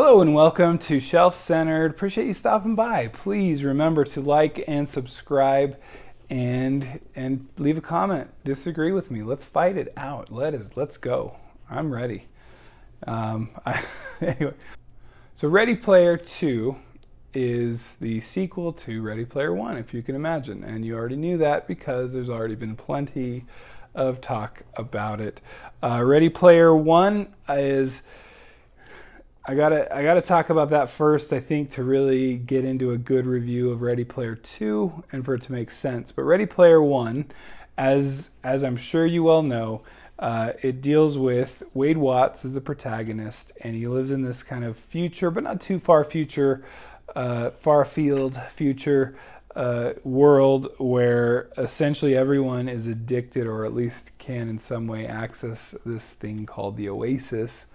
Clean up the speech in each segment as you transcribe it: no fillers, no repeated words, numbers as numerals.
Hello and welcome to Shelf Centered. Appreciate you stopping by. Please remember to like and subscribe and leave a comment. Disagree with me. Let's fight it out. Let's go. I'm ready. Anyway, so Ready Player 2 is the sequel to Ready Player 1, if you can imagine. And you already knew that because there's already been plenty of talk about it. Ready Player 1 is... I gotta talk about that first, I think, to really get into a good review of Ready Player 2 and for it to make sense. But Ready Player 1, as I'm sure you all know, it deals with Wade Watts as the protagonist, and he lives in this kind of future, but not too far future, far field future world where essentially everyone is addicted, or at least can in some way access this thing called the Oasis.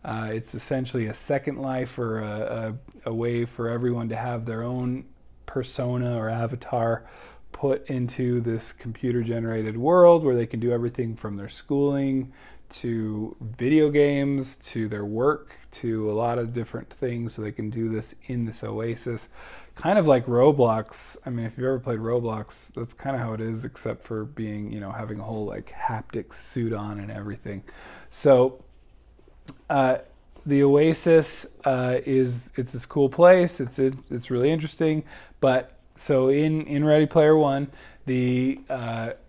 It's essentially a second life, or a way for everyone to have their own persona or avatar put into this computer-generated world where they can do everything from their schooling to video games to their work to a lot of different things, so they can do this in this Oasis. Kind of like Roblox. I mean, if you've ever played Roblox, that's kind of how it is, except for being, having a whole like haptic suit on and everything. So the Oasis it's this cool place. It's really interesting. But so in Ready Player 1, the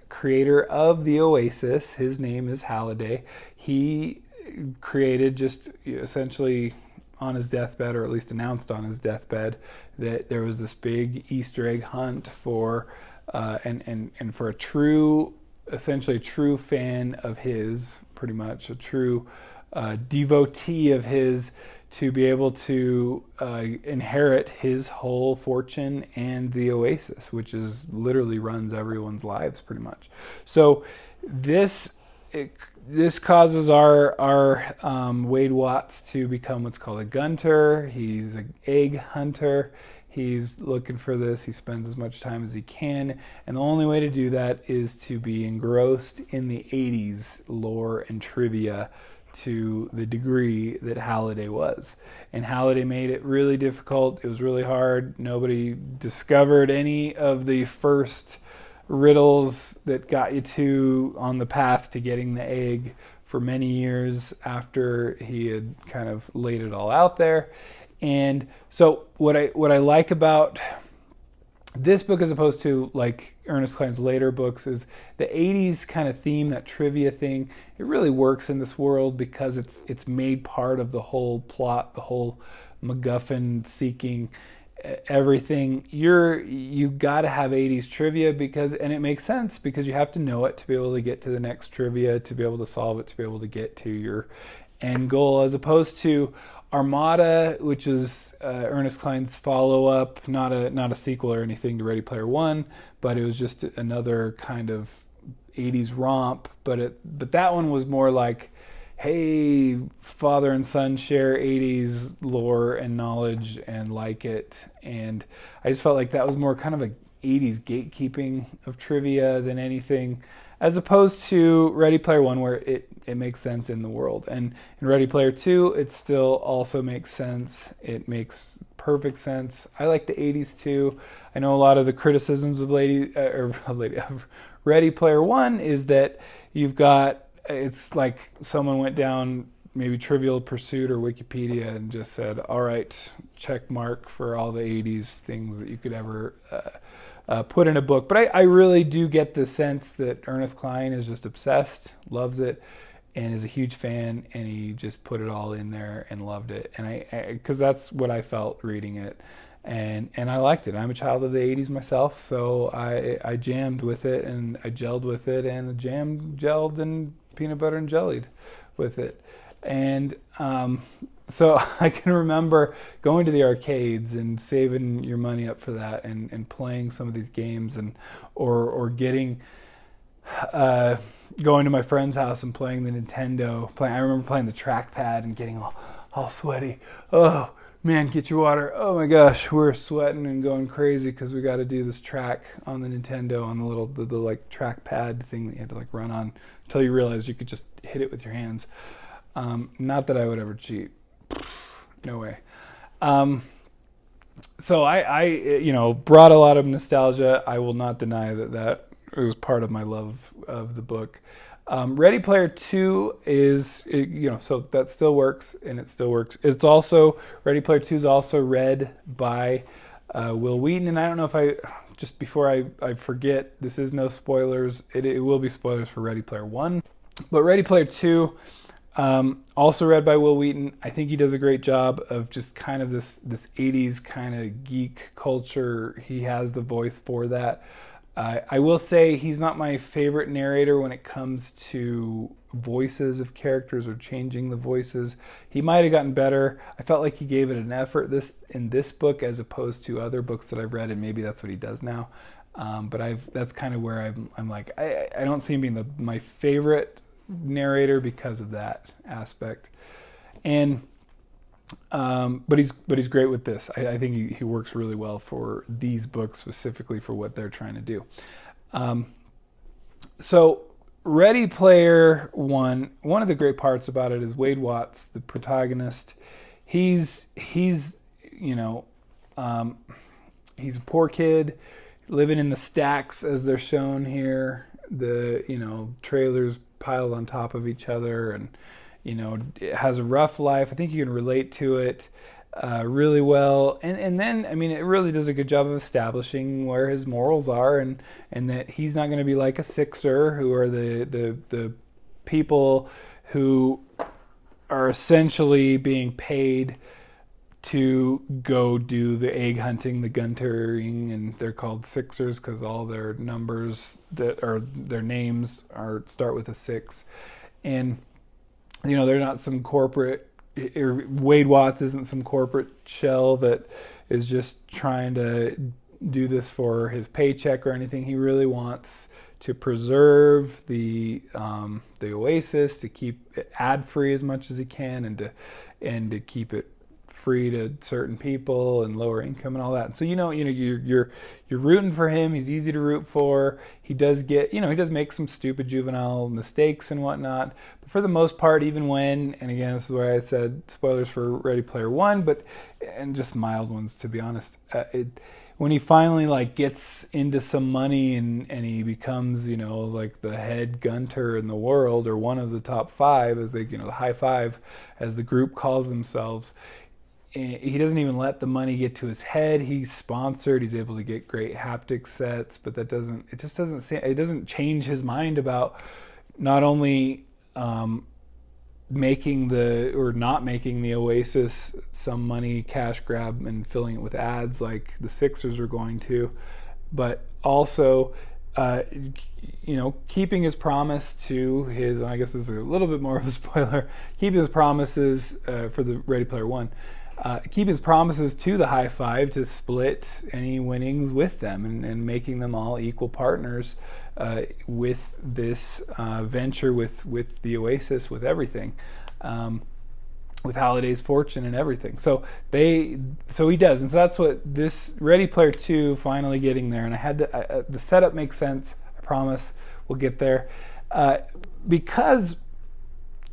creator of the Oasis, his name is Halliday. He created, just essentially on his deathbed, or at least announced on his deathbed, that there was this big Easter egg hunt for and for a true, essentially a true fan of his, pretty much a true devotee of his, to be able to inherit his whole fortune and the Oasis, which is literally runs everyone's lives pretty much. So this causes our Wade Watts to become what's called a gunter. He's an egg hunter. He's looking for this. He spends as much time as he can, and the only way to do that is to be engrossed in the 80s lore and trivia to the degree that Halliday was. And Halliday made it really difficult. It was really hard. Nobody discovered any of the first riddles that got you on the path to getting the egg for many years after he had kind of laid it all out there. And so what I like about this book, as opposed to like Ernest Cline's later books, is the 80s kind of theme, that trivia thing. It really works in this world because it's made part of the whole plot, the whole MacGuffin seeking everything. You got to have 80s trivia, and it makes sense because you have to know it to be able to get to the next trivia, to be able to solve it, to be able to get to your end goal, as opposed to Armada, which is Ernest Cline's follow-up, not a sequel or anything to Ready Player 1, but it was just another kind of 80s romp. But that one was more like, hey, father and son share 80s lore and knowledge and like it. And I just felt like that was more kind of a 80s gatekeeping of trivia than anything, as opposed to Ready Player 1, where it makes sense in the world. And in Ready Player 2, it still also makes sense. It makes perfect sense. I like the 80s too. I know a lot of the criticisms of Ready Player 1 is that it's like someone went down maybe Trivial Pursuit or Wikipedia and just said, all right, check mark for all the 80s things that you could ever put in a book. But I really do get the sense that Ernest Cline is just obsessed, loves it, and is a huge fan, and he just put it all in there and loved it. And because that's what I felt reading it, and I liked it. I'm a child of the 80s myself, so I jammed with it, and I gelled with it, and gelled and peanut butter and jellied with it. And so I can remember going to the arcades and saving your money up for that, and playing some of these games, or getting going to my friend's house and playing the Nintendo. I remember playing the trackpad and getting all sweaty. Oh man, get your water. Oh my gosh, we're sweating and going crazy because we got to do this track on the Nintendo, on the like trackpad thing that you had to like run on, until you realized you could just hit it with your hands. Not that I would ever cheat. no way. So I brought a lot of nostalgia. I will not deny that was part of my love of the book. Ready Player 2 is, so that still works, and it still works. It's also, Ready Player 2 is also read by Will Wheaton, and I don't know if just before I forget, this is no spoilers. It will be spoilers for Ready Player 1. But Ready Player 2, also read by Will Wheaton. I think he does a great job of just kind of this 80s kind of geek culture. He has the voice for that. I will say he's not my favorite narrator when it comes to voices of characters or changing the voices. He might have gotten better. I felt like he gave it an effort in this book as opposed to other books that I've read, and maybe that's what he does now. But that's kind of where I'm like, I don't see him being my favorite narrator because of that aspect. And but he's great with this. I think he works really well for these books, specifically for what they're trying to do. So Ready Player One of the great parts about it is Wade Watts, the protagonist. He's a poor kid living in the stacks as they're shown here. The trailers piled on top of each other, and it has a rough life. I think you can relate to it really well. And then, it really does a good job of establishing where his morals are, and that he's not going to be like a Sixer, who are the people who are essentially being paid to go do the egg hunting, the gunteering, and they're called Sixers because all their numbers their names start with a 6. And they're not some corporate, Wade Watts isn't some corporate shell that is just trying to do this for his paycheck or anything. He really wants to preserve the Oasis, to keep it ad-free as much as he can, and to keep it free to certain people and lower income and all that. So you're rooting for him. He's easy to root for. He does get he does make some stupid juvenile mistakes and whatnot. But for the most part, even when, and again, this is where I said spoilers for Ready Player One, and just mild ones to be honest. When he finally gets into some money and he becomes like the head gunter in the world, or one of the top 5, as they the high 5 as the group calls themselves. He doesn't even let the money get to his head. He's sponsored. He's able to get great haptic sets, but it doesn't change his mind about not only making not making the Oasis some money cash grab and filling it with ads like the Sixers are going to, but also keeping his promise to his, I guess this is a little bit more of a spoiler, keeping his promises for the Ready Player One. Keep his promises to the high 5 to split any winnings with them, and making them all equal partners with this venture, with the Oasis, with everything, with Halliday's fortune and everything. So he does, and so that's what this Ready Player 2 finally getting there. And I had to. The setup makes sense. I promise we'll get there, because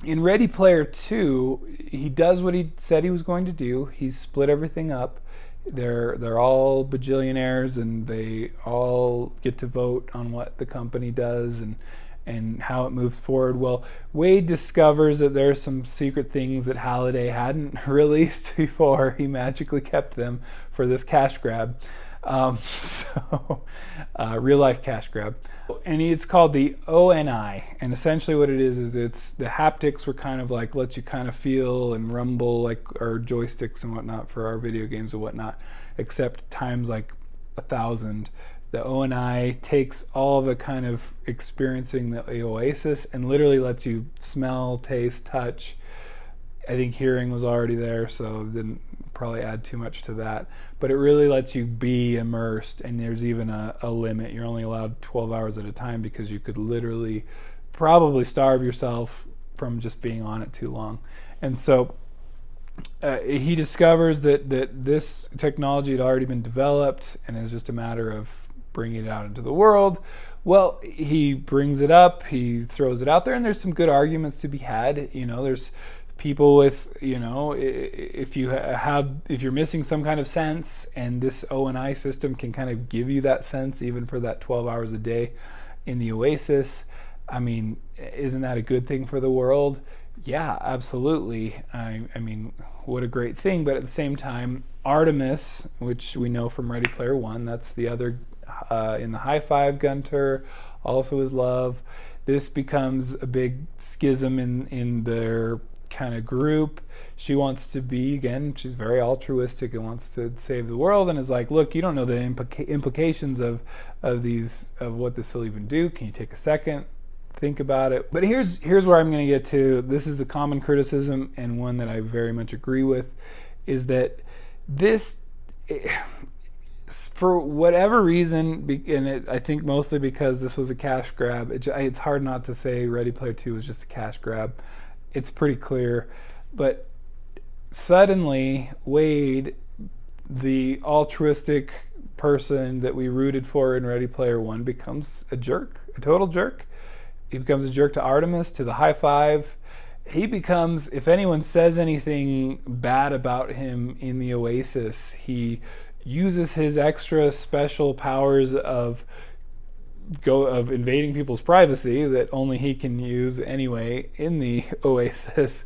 in Ready Player 2, he does what he said he was going to do. He's split everything up. They're all bajillionaires, and they all get to vote on what the company does and how it moves forward. Well, Wade discovers that there's some secret things that Halliday hadn't released before. He magically kept them for this cash grab. Real life cash grab. And it's called the ONI, and essentially what it is it's the haptics were kind of like lets you kind of feel and rumble like our joysticks and whatnot for our video games and whatnot, except times like 1,000. The ONI takes all the kind of experiencing the Oasis and literally lets you smell, taste, touch. I think hearing was already there, so didn't probably add too much to that. But it really lets you be immersed, and there's even a limit. You're only allowed 12 hours at a time because you could literally probably starve yourself from just being on it too long. And so he discovers that this technology had already been developed, and it's just a matter of bringing it out into the world. Well, he brings it up, he throws it out there, and there's some good arguments to be had. There's people with, if you're missing some kind of sense, and this O&I system can kind of give you that sense even for that 12 hours a day in the Oasis. I mean, isn't that a good thing for the world? Yeah, absolutely. I mean, what a great thing. But at the same time, Artemis, which we know from Ready Player One, that's the other in the high five Gunter, also is love. This becomes a big schism in their kind of group. She wants to be, again, she's very altruistic and wants to save the world, and is like, look, you don't know the implications of what this will even do. Can you take a second, think about it? But here's where I'm going to get to. This is the common criticism, and one that I very much agree with, is that this, for whatever reason, and I think mostly because this was a cash grab, it's hard not to say Ready Player 2 was just a cash grab. It's pretty clear. But suddenly, Wade, the altruistic person that we rooted for in Ready Player One, becomes a jerk, a total jerk. He becomes a jerk to Artemis, to the high five. He becomes, if anyone says anything bad about him in the Oasis, he uses his extra special powers of invading people's privacy that only he can use anyway in the Oasis,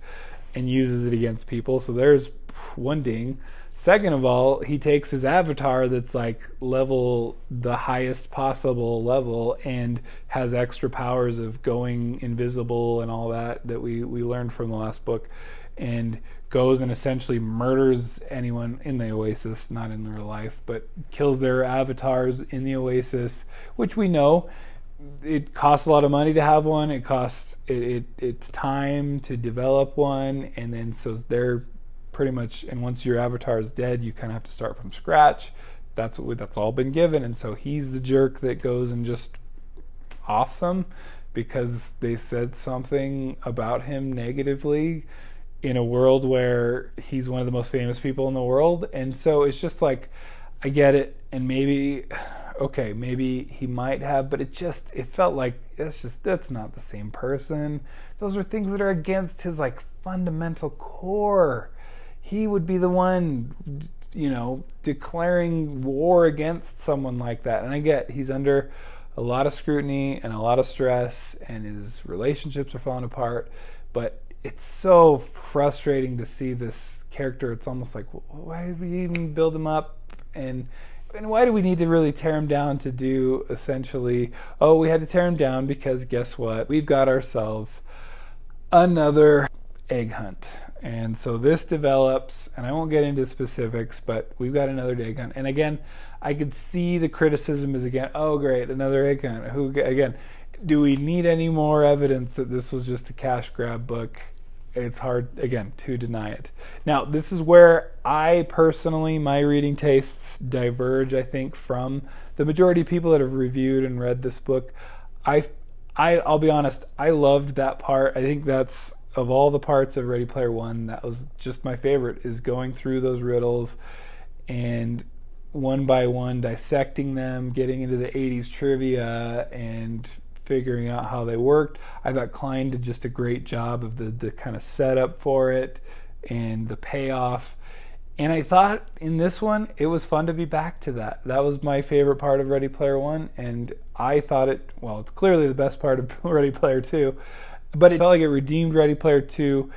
and uses it against people. So there's one ding. Second of all, he takes his avatar that's like the highest possible level, and has extra powers of going invisible and all that we learned from the last book, and goes and essentially murders anyone in the Oasis, not in real life, but kills their avatars in the Oasis, which we know it costs a lot of money to have one. It's time to develop one, and then so they're pretty much, and once your avatar is dead, you kind of have to start from scratch. That's all been given, and so he's the jerk that goes and just offs them because they said something about him negatively in a world where he's one of the most famous people in the world. And so it's just like, I get it, and maybe he might have, but it felt like that's not the same person. Those are things that are against his like fundamental core. He would be the one, declaring war against someone like that. And I get he's under a lot of scrutiny and a lot of stress, and his relationships are falling apart, but it's so frustrating to see this character. It's almost like, why did we even build him up? And why do we need to really tear him down to do essentially, we had to tear him down because guess what? We've got ourselves another egg hunt. And so this develops, and I won't get into specifics, but we've got another egg hunt. And again, I could see the criticism is again, oh great, another egg hunt. Do we need any more evidence that this was just a cash grab book? It's hard, again, to deny it. Now, this is where I personally, my reading tastes diverge, I think, from the majority of people that have reviewed and read this book. I'll be honest, I loved that part. I think that's, of all the parts of Ready Player One, that was just my favorite, is going through those riddles and one by one dissecting them, getting into the 80s trivia and figuring out how they worked. I thought Cline did just a great job of the kind of setup for it and the payoff. And I thought in this one, it was fun to be back to that. That was my favorite part of Ready Player One, and I thought it's clearly the best part of Ready Player Two, but it felt like it redeemed Ready Player Two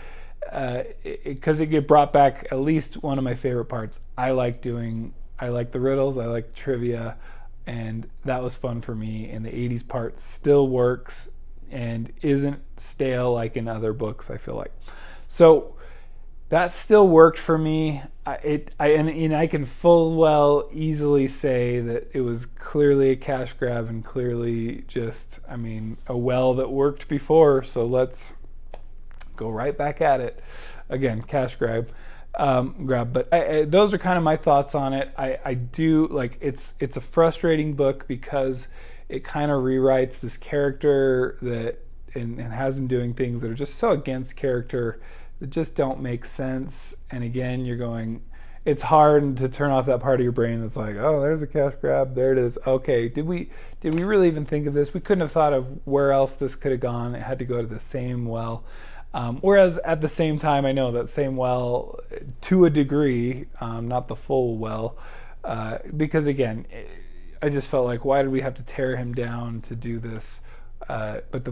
because it brought back at least one of my favorite parts. I like the riddles, I like trivia, and that was fun for me. And the 80s part still works and isn't stale like in other books, I feel like. So that still worked for me. I can full well easily say that it was clearly a cash grab and clearly just, a well that worked before. So let's go right back at it. Again, cash grab. But those are kind of my thoughts on it. I do like it's a frustrating book because it kind of rewrites this character and has him doing things that are just so against character that just don't make sense. And again, you're going, it's hard to turn off that part of your brain that's like, oh, there's a cash grab, there it is. Okay, did we really even think of this? We couldn't have thought of where else this could have gone. It had to go to the same well. Whereas at the same time, I know that same well to a degree, not the full well, because again, I just felt like, why did we have to tear him down to do this? But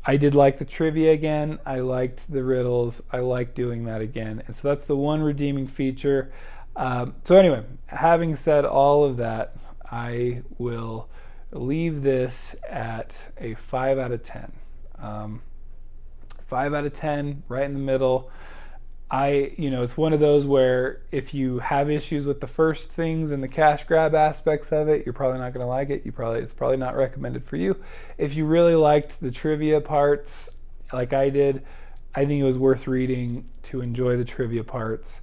I did like the trivia again. I liked the riddles. I liked doing that again. And so that's the one redeeming feature. So anyway, having said all of that, I will leave this at a 5 out of 10. 5 out of 10, right in the middle. It's one of those where if you have issues with the first things and the cash grab aspects of it, you're probably not going to like it. It's probably not recommended for you. If you really liked the trivia parts, like I did, I think it was worth reading to enjoy the trivia parts.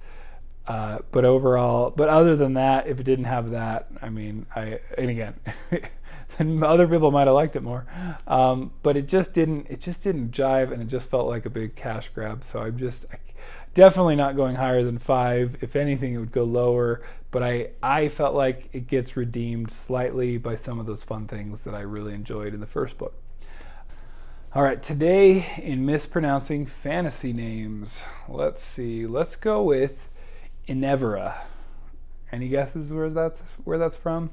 But other than that, if it didn't have that, and again, then other people might have liked it more. But it just didn't jive, and it just felt like a big cash grab. So I'm definitely not going higher than 5. If anything, it would go lower. But I felt like it gets redeemed slightly by some of those fun things that I really enjoyed in the first book. All right, today in mispronouncing fantasy names, let's see. Let's go with Inevera. Any guesses where that's from?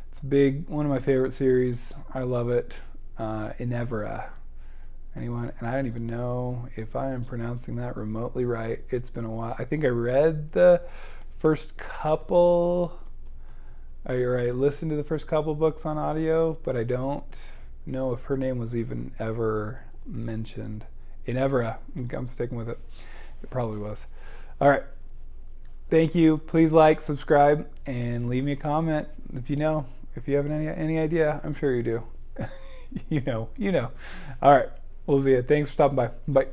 It's big, one of my favorite series. I love it. Inevera. Anyone? And I don't even know if I am pronouncing that remotely right. It's been a while. I think I read the first couple. I listened to the first couple books on audio, but I don't know if her name was even ever mentioned. Inevera. I'm sticking with it. It probably was. All right. Thank you. Please like, subscribe, and leave me a comment if you know. If you have any idea, I'm sure you do. you know. All right. We'll see you. Thanks for stopping by. Bye.